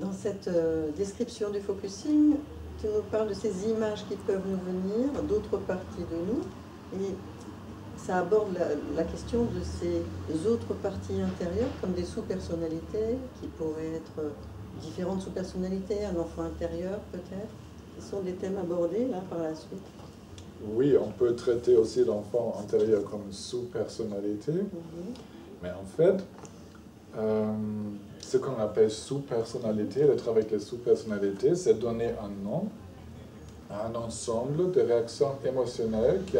Dans cette description du focusing, tu nous parles de ces images qui peuvent nous venir d'autres parties de nous, et ça aborde la question de ces autres parties intérieures comme des sous-personnalités qui pourraient être différentes sous-personnalités, un enfant intérieur peut-être. Ce sont des thèmes abordés là par la suite. Oui, on peut traiter aussi l'enfant intérieur comme sous-personnalité, mais en fait, ce qu'on appelle sous-personnalité, le travail avec les sous-personnalités, c'est donner un nom à un ensemble de réactions émotionnelles qui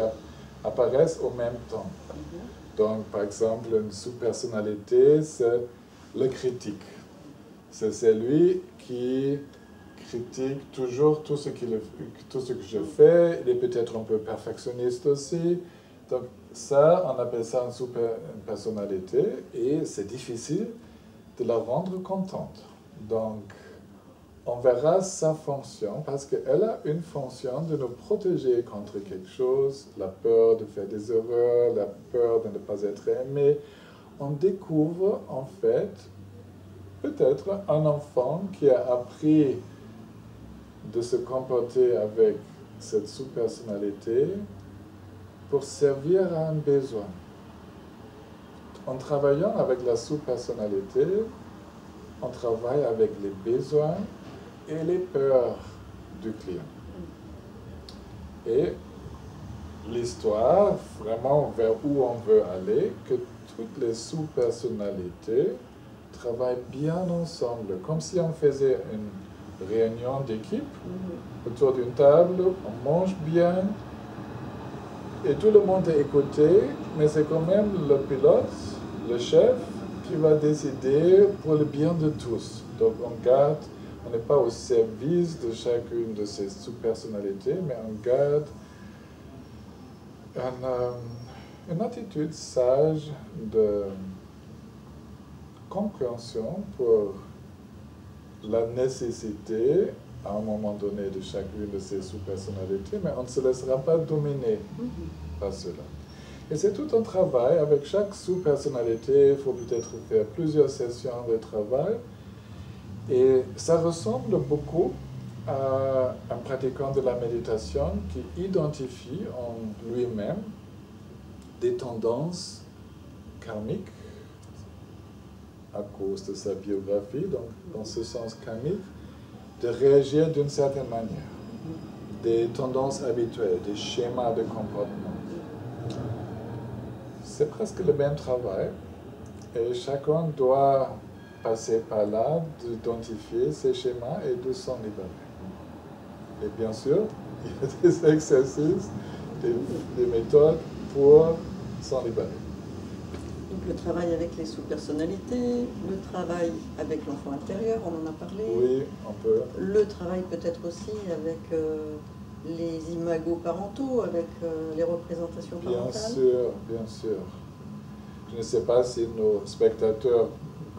apparaissent au même temps. Donc, par exemple, une sous-personnalité, c'est le critique. C'est celui qui critique toujours tout ce que je fais. Il est peut-être un peu perfectionniste aussi. Donc, ça, on appelle ça une super-personnalité et c'est difficile de la rendre contente. Donc, on verra sa fonction parce qu'elle a une fonction de nous protéger contre quelque chose, la peur de faire des erreurs, la peur de ne pas être aimé. On découvre en fait peut-être un enfant qui a appris de se comporter avec cette sous-personnalité pour servir à un besoin. En travaillant avec la sous-personnalité, on travaille avec les besoins et les peurs du client. Et l'histoire, vraiment vers où on veut aller, que toutes les sous-personnalités travaillent bien ensemble, comme si on faisait une réunion d'équipe autour d'une table, on mange bien, et tout le monde est écouté, mais c'est quand même le pilote, le chef, qui va décider pour le bien de tous. Donc on n'est pas au service de chacune de ces sous-personnalités, mais on garde une attitude sage de compréhension pour la nécessité, à un moment donné, de chacune de ces sous-personnalités, mais on ne se laissera pas dominer par cela. Et c'est tout un travail. Avec chaque sous-personnalité, il faut peut-être faire plusieurs sessions de travail. Et ça ressemble beaucoup à un pratiquant de la méditation qui identifie en lui-même des tendances karmiques à cause de sa biographie, donc dans ce sens karmique, de réagir d'une certaine manière, des tendances habituelles, des schémas de comportement. C'est presque le même travail et chacun doit passer par là, d'identifier ces schémas et de s'en libérer. Et bien sûr, il y a des exercices, des méthodes pour s'en libérer. Donc le travail avec les sous-personnalités, le travail avec l'enfant intérieur, on en a parlé. Oui, on peut. Le travail peut-être aussi avec les imagos parentaux, avec les représentations parentales. Bien sûr, bien sûr. Je ne sais pas si nos spectateurs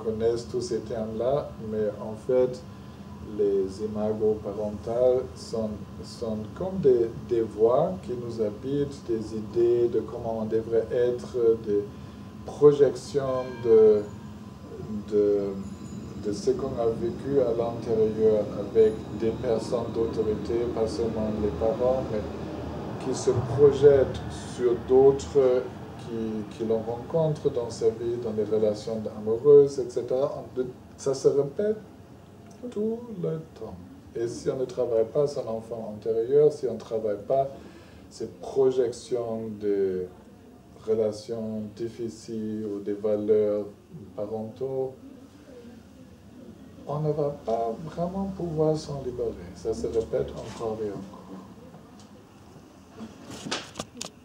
connaissent tous ces termes-là, mais en fait, les imagos parentales sont comme des voix qui nous habitent, des idées de comment on devrait être, des projections de ce qu'on a vécu à l'intérieur avec des personnes d'autorité, pas seulement les parents, mais qui se projettent sur d'autres qui l'on rencontre dans sa vie, dans les relations amoureuses, etc. Ça se répète tout le temps. Et si on ne travaille pas son enfant intérieur, si on ne travaille pas ces projections de relations difficiles ou des valeurs parentaux, on ne va pas vraiment pouvoir s'en libérer. Ça se répète encore et encore.